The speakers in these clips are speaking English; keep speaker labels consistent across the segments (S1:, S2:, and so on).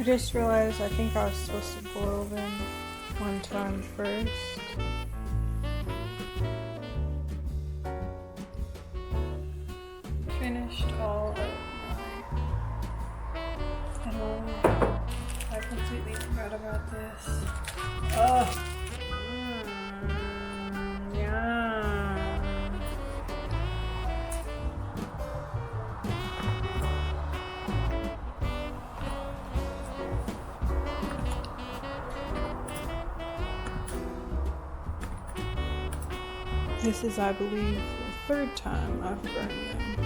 S1: I just realized I think I was supposed to boil them one time first. Finished all of my kettle. I completely forgot about this. Oh, yeah. This is, I believe, the third time I've burned them.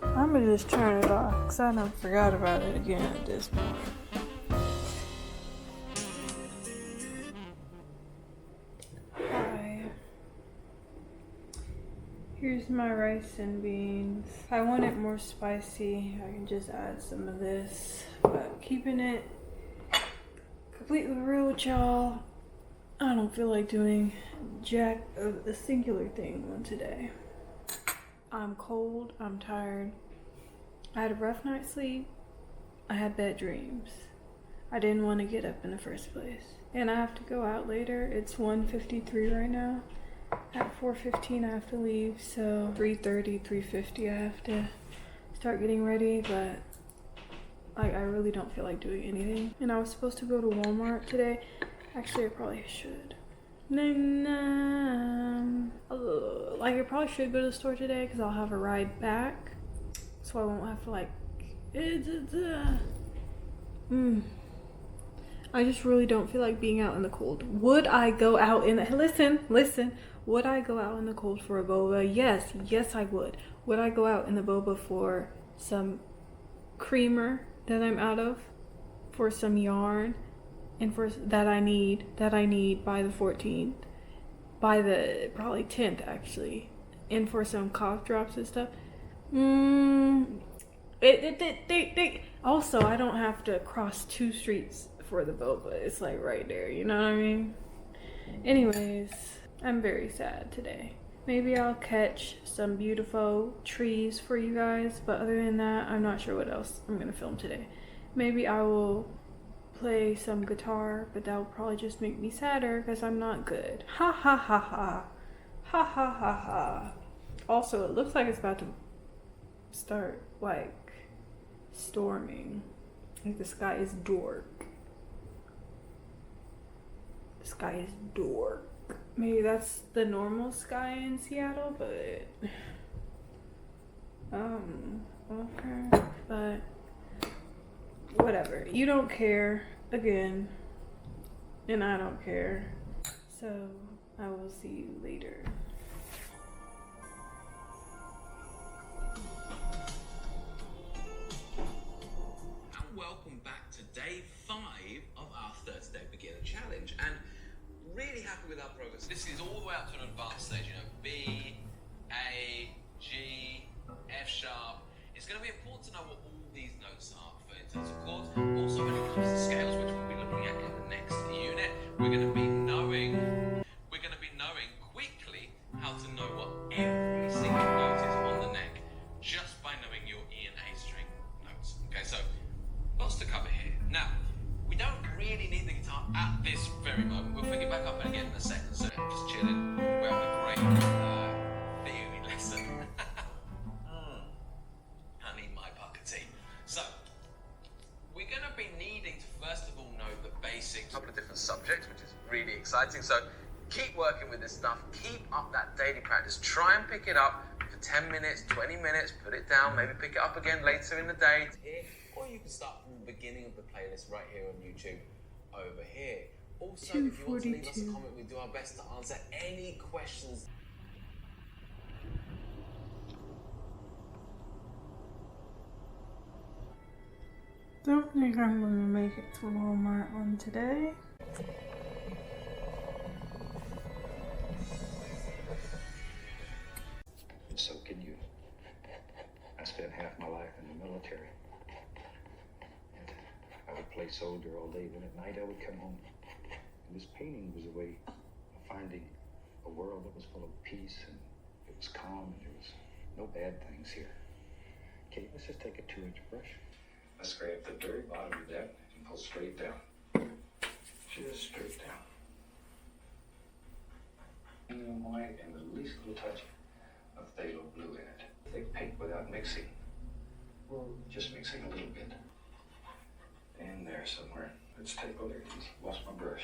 S1: I'm gonna just turn it off because I done forgot about it again at this point. Hi. Here's my rice and beans. If I want it more spicy, I can just add some of this. But keeping it completely real with y'all, I don't feel like doing jack of the singular thing one today. I'm cold, I'm tired. I had a rough night's sleep. I had bad dreams. I didn't want to get up in the first place. And I have to go out later. It's 1:53 right now. At 4:15 I have to leave, so 3:30, 3:50 I have to start getting ready, but I really don't feel like doing anything. And I was supposed to go to Walmart today. Actually, I probably should. Like, I probably should go to the store today because I'll have a ride back. So I won't have to, like, I just really don't feel like being out in the cold. Would I go out in the, listen, would I go out in the cold for a boba? Yes I would. Would I go out in the boba for some creamer that I'm out of? For some yarn? And for that I need by the 14th, by the probably 10th actually, and for some cough drops and stuff. Also, I don't have to cross 2 streets for the boba. It's like right there, you know what I mean? Anyways, I'm very sad today. Maybe I'll catch some beautiful trees for you guys, but other than that, I'm not sure what else I'm gonna film today. Maybe I will play some guitar, but that will probably just make me sadder because I'm not good. Ha ha ha ha. Ha ha ha ha. Also, it looks like it's about to start, like, storming. Like, the sky is dark. The sky is dark. Maybe that's the normal sky in Seattle, but okay. But whatever. You don't care, again, and I don't care. So I will see you later.
S2: And welcome back to day 5 of our 30-day beginner challenge. And really happy with our progress. This is all the way up to an advanced stage, you know, B, A, G, F sharp. It's going to be important to know what all these notes are for in terms of chords. Also, when it comes to scales, which we'll be looking at in the next unit, we're going to be knowing quickly how to know what every single note is on the neck just by knowing your E and A string notes. Okay, so lots to cover here. Now, we don't really need the guitar at this very moment. We'll pick it back up again in a second. So I'm just chilling. We're having a great theory lesson. I need my bucket tea. So we're going to be needing to first of all know the basics. A couple of different subjects, which is really exciting. So keep working with this stuff. Keep up that daily practice. Try and pick it up for 10 minutes, 20 minutes. Put it down. Maybe pick it up again later in the day. Or you can start from the beginning of the playlist right here on YouTube over here. Also, if you want to leave us a comment, we do our best to answer any questions.
S1: Don't think I'm gonna make it to Walmart on today.
S3: So can you. I spent half my life in the military. I play soldier all day. Then at night I would come home. And this painting was a way of finding a world that was full of peace, and it was calm, and there was no bad things here. Okay, let's just take a 2-inch brush. Let's grab the very bottom of that and pull straight down. Just straight down. And white and the least little touch of phthalo blue in it. Thick paint without mixing. Well, just mixing a little bit. In there somewhere. Let's take a look. Lost my brush.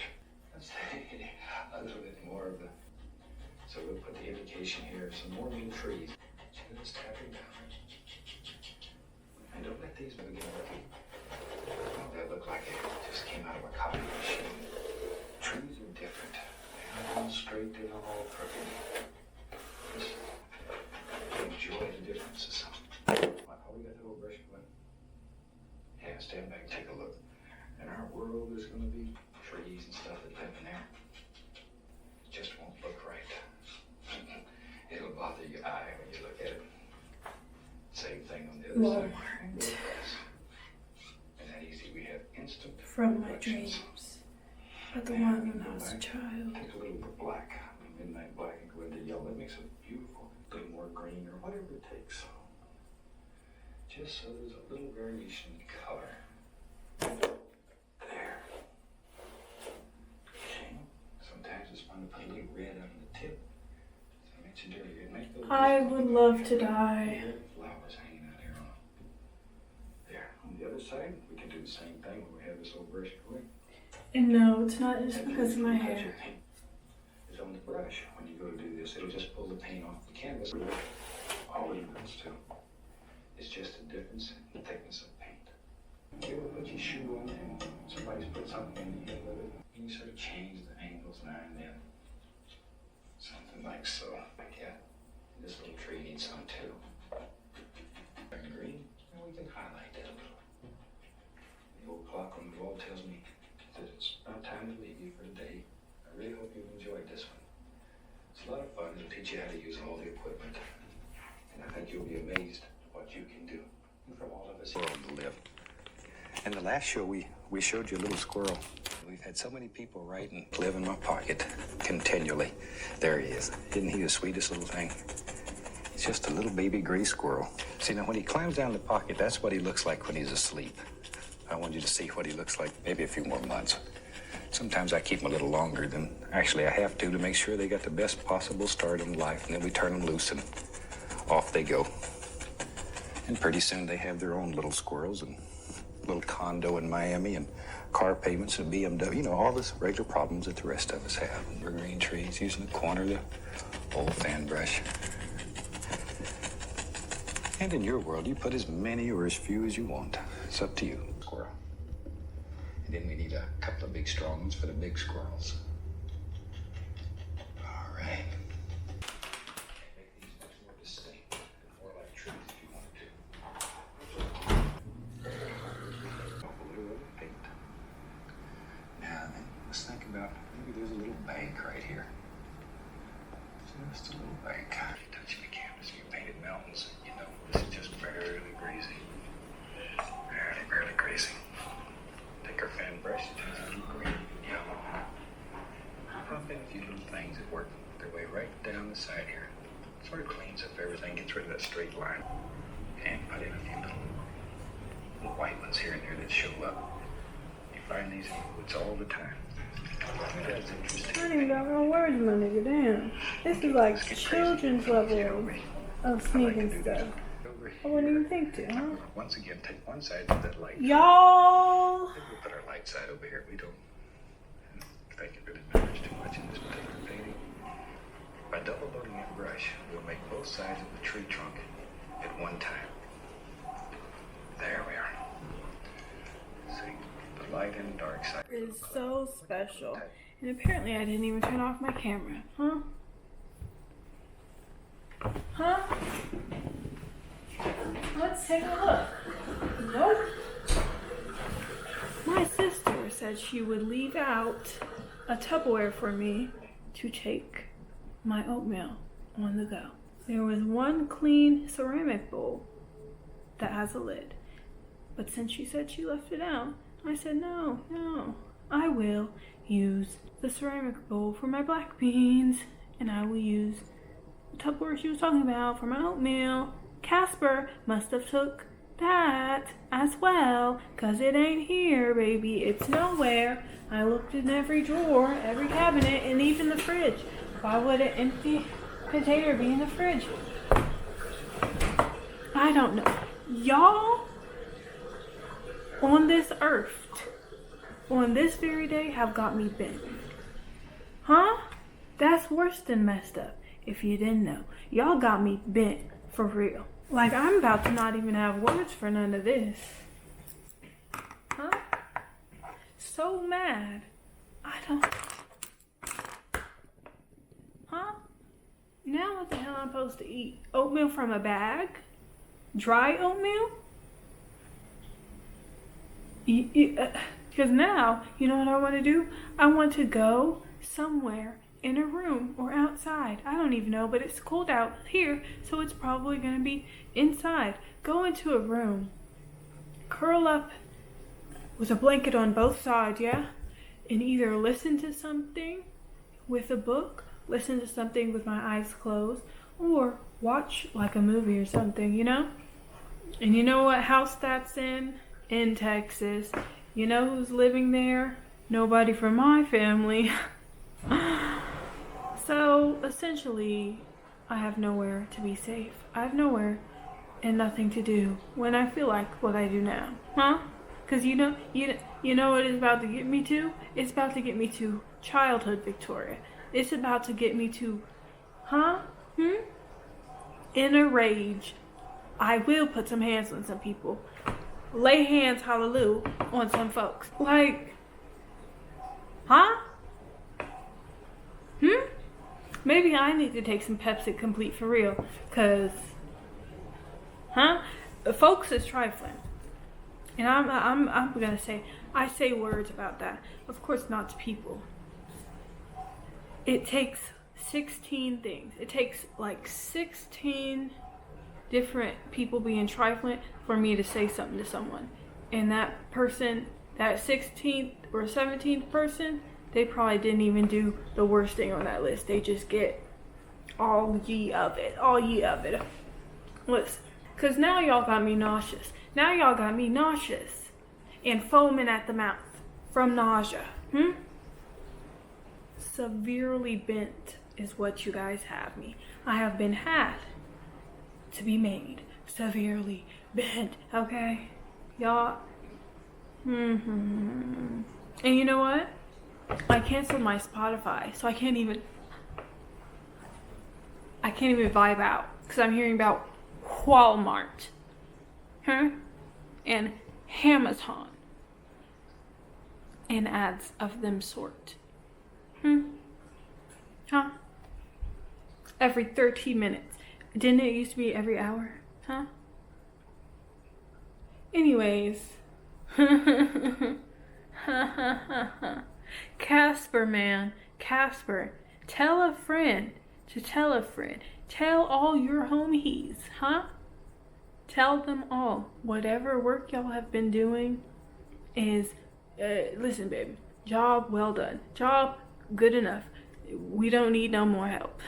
S3: Let's take a little bit more of the. So we'll put the indication here of some more new trees. Just tapping down. And don't let these begin looking. They look like it just came out of a copy machine. Trees are different. They're not all straight, they're not all perfect. Just enjoy the differences. Oh, we got the whole brush going. Yeah, stand back and take a look. And our world is going to be trees and stuff that live in there. It just won't look right. It'll bother your eye when you look at it. Same thing on the other side. And that easy, we have instant
S1: from my dreams, but the one when I was a child.
S3: Take a little bit of black, midnight black, and go into yellow. That makes it beautiful. A little more green or whatever it takes. Just so there's a little variation in color. There. Okay. Sometimes it's fun to put a little red on the tip. As I mentioned earlier, it makes those
S1: I would love to die.
S3: flowers hanging out here on. There. On the other side, we can do the same thing when we have this old brush going.
S1: And no, it's not just because of my hair.
S3: It's on the brush. When you go to do this, it'll just pull the paint off the canvas. All it does too. It's just a difference in the thickness of paint. You ever put your shoe on and somebody's put something in the end of it, and you sort of change the angles now and then. Something like so. Yeah. This little tree needs some too. And green, and we can highlight that a little. The old clock on the wall tells me that it's about time to leave you for the day. I really hope you've enjoyed this one. It's a lot of fun. It'll teach you how to use all the equipment. And I think you'll be amazed what you can do. And for all of us here to live. In the last show, we showed you a little squirrel. We've had so many people write and live in my pocket continually. There he is. Isn't he the sweetest little thing? He's just a little baby gray squirrel. See, now when he climbs down the pocket, that's what he looks like when he's asleep. I want you to see what he looks like maybe a few more months. Sometimes I keep them a little longer than actually I have to make sure they got the best possible start in life, and then we turn them loose and off they go. And pretty soon they have their own little squirrels and little condo in Miami and car payments and BMW, you know, all the regular problems that the rest of us have. We're green trees, using the corner of the old fan brush. And in your world, you put as many or as few as you want. It's up to you. Squirrel. And then we need a couple of big strong ones for the big squirrels. All right. Make these much more distinct, more like trees if you want to. Off a little of paint. Now then, let's think about maybe there's a little bank right here. Just a little bank. Touching the canvas, you painted mountains. You know, this is just barely grazing. Barely grazing. Take our fan brush, turn it into green and yellow. Pump in a few little things that work their way right down the side here. Sort of cleans up everything, gets rid of that straight line. And put in a few little white ones here and there that show up. You find these in the woods all the time. That's interesting.
S1: I don't even got no words, my nigga. Damn. This is like children's level of sneaking stuff. I wouldn't even think to, huh?
S3: Once again, take one side of that light.
S1: Y'all!
S3: Maybe we'll put our light side over here. We don't think it really matters too much in this particular painting. By double loading that brush, we'll make both sides of the tree trunk at one time. There we are. See, the light and dark side.
S1: It is so special. And apparently I didn't even turn off my camera, huh? Huh? Let's take a look. Nope. My sister said she would leave out a Tupperware for me to take my oatmeal on the go. There was one clean ceramic bowl that has a lid. But since she said she left it out, I said, no, I will use the ceramic bowl for my black beans, and I will use the Tupperware she was talking about for my oatmeal. Casper must have took that as well, cause it ain't here, baby. It's nowhere. I looked in every drawer, every cabinet, and even the fridge. Why would an empty container be in the fridge? I don't know. Y'all on this earth, on this very day, have got me bent. Huh? That's worse than messed up, if you didn't know. Y'all got me bent for real. Like, I'm about to not even have words for none of this. Huh? So mad. I don't... Huh? Now what the hell am I supposed to eat? Oatmeal from a bag? Dry oatmeal? Because now, you know what I want to do? I want to go somewhere in a room or outside. I don't even know, but it's cold out here, so it's probably going to be inside. Go into a room, curl up with a blanket on both sides, yeah? And either listen to something with a book, listen to something with my eyes closed, or watch like a movie or something, you know? And you know what house that's in? In Texas. You know who's living there? Nobody from my family. So, essentially, I have nowhere to be safe. I have nowhere and nothing to do when I feel like what I do now. Huh? Because you know what it's about to get me to? It's about to get me to childhood Victoria. It's about to get me to, in a rage. I will put some hands on some people. Lay hands, hallelujah, on some folks. Like, maybe I need to take some Pepsi Complete for real. Cause, folks is trifling. And I'm gonna say, I say words about that. Of course not to people. It takes 16 things. It takes like 16 different people being trifling for me to say something to someone. And that person, that 16th or 17th person, they probably didn't even do the worst thing on that list. They just get all ye of it. All ye of it. Listen, because now y'all got me nauseous. Now y'all got me nauseous and foaming at the mouth from nausea. Severely bent is what you guys have me. I have been had to be made severely bent, okay? Y'all. And you know what? I canceled my Spotify, so I can't even vibe out because I'm hearing about Walmart, and Amazon, and ads of them sort. Every 13 minutes. Didn't it used to be every hour? Anyways. Casper, man. Casper. Tell a friend to tell a friend. Tell all your homies, Tell them all. Whatever work y'all have been doing is, listen, baby. Job well done. Job good enough. We don't need no more help.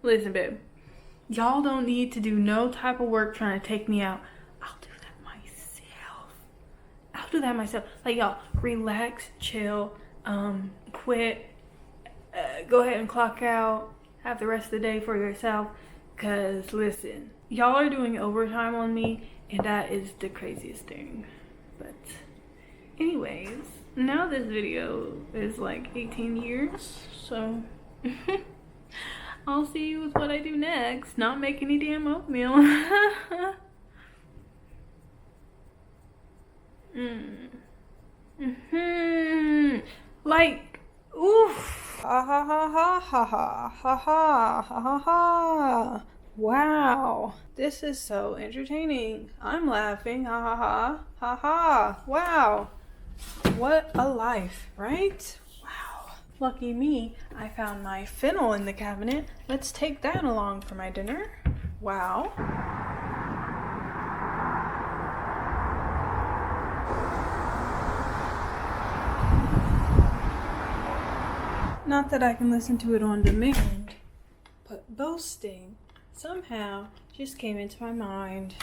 S1: Listen, babe. Y'all don't need to do no type of work trying to take me out. I'll do that myself. Like, y'all, relax, chill, quit, go ahead and clock out, have the rest of the day for yourself. Cause listen, y'all are doing overtime on me, and that is the craziest thing. But anyways, now this video is like 18 years, so I'll see you with what I do next. Not make any damn oatmeal. Like, oof. Ha ha ha ha ha ha ha ha ha ha. Wow, this is so entertaining. I'm laughing. Ha ha ha ha ha. Wow, what a life, right? Wow. Lucky me, I found my fennel in the cabinet. Let's take that along for my dinner. Wow. Not that I can listen to it on demand, but boasting somehow just came into my mind.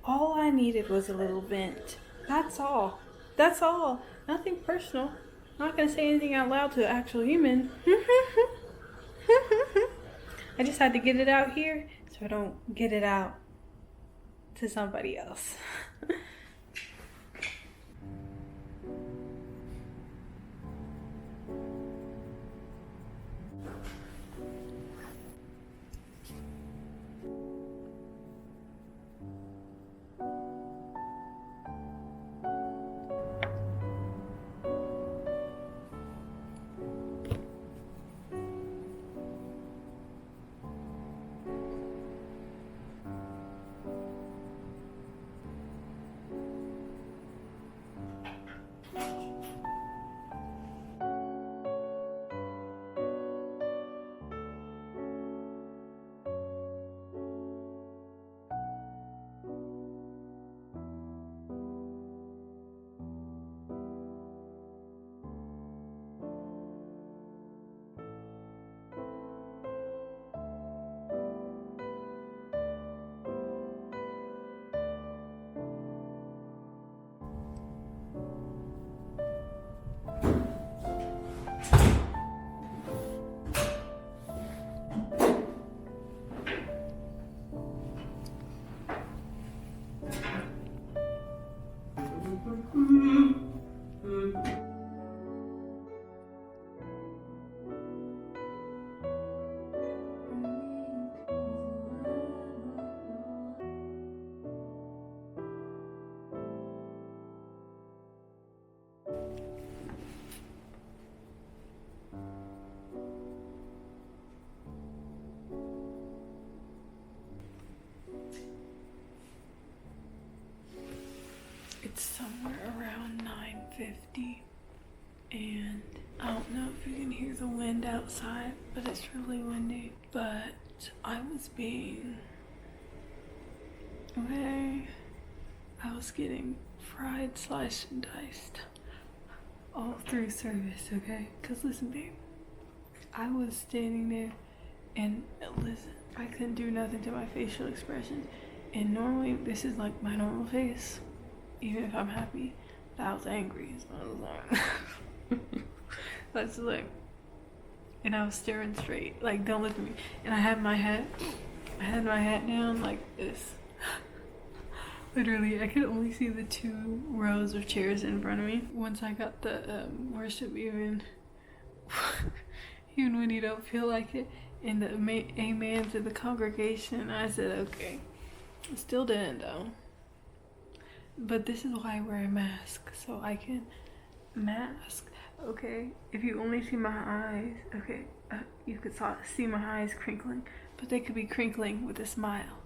S1: All I needed was a little vent. That's all. That's all. Nothing personal. I'm not gonna say anything out loud to an actual human. I just had to get it out here so I don't get it out to somebody else. It's somewhere around 9:50, and I don't know if you can hear the wind outside, but it's really windy. But I was being, okay, I was getting fried, sliced, and diced all through service, okay? Because listen, babe, I was standing there, and listen, I couldn't do nothing to my facial expressions, and normally this is like my normal face. Even if I'm happy, but I was angry. So I was like, that's like, and I was staring straight, like, don't look at me. And I had my hat down like this. Literally, I could only see the 2 rows of chairs in front of me. Once I got the worship, even when you don't feel like it, and the amen to the congregation, I said, okay. Still didn't though. But this is why I wear a mask, so I can mask, okay? If you only see my eyes, okay, you could see my eyes crinkling, but they could be crinkling with a smile.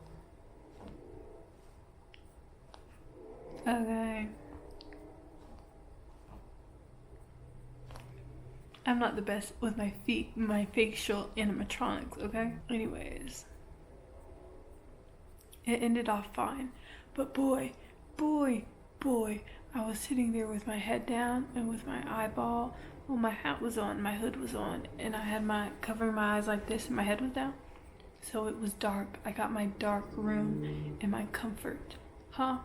S1: Okay. I'm not the best with my feet, my facial animatronics, okay? Anyways. It ended off fine, but boy, I was sitting there with my head down and with my eyeball. Well, my hat was on, my hood was on, and I had covering my eyes like this and my head was down. So it was dark. I got my dark room and my comfort. But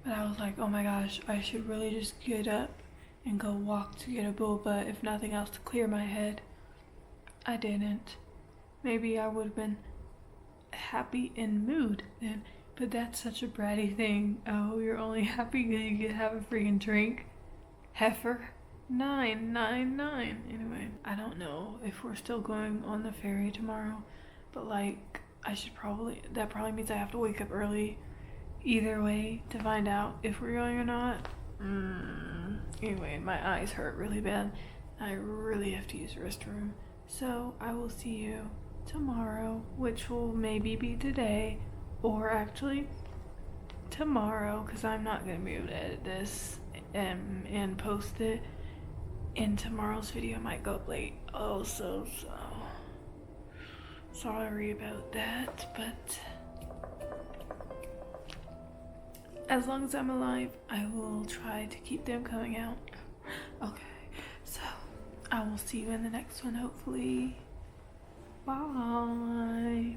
S1: I was like, oh my gosh, I should really just get up and go walk to get a boba, if nothing else, to clear my head. I didn't. Maybe I would have been happy in mood then. But that's such a bratty thing. Oh, you're only happy because you get to have a freaking drink? Heifer? 999. Anyway, I don't know if we're still going on the ferry tomorrow, but like, that probably means I have to wake up early either way to find out if we're going or not. Anyway, my eyes hurt really bad. I really have to use the restroom. So I will see you tomorrow, which will maybe be today. Or actually tomorrow, because I'm not going to be able to edit this and post it. And tomorrow's video might go up late. Oh, so sorry about that. But as long as I'm alive, I will try to keep them coming out. Okay, so will see you in the next one, hopefully. Bye.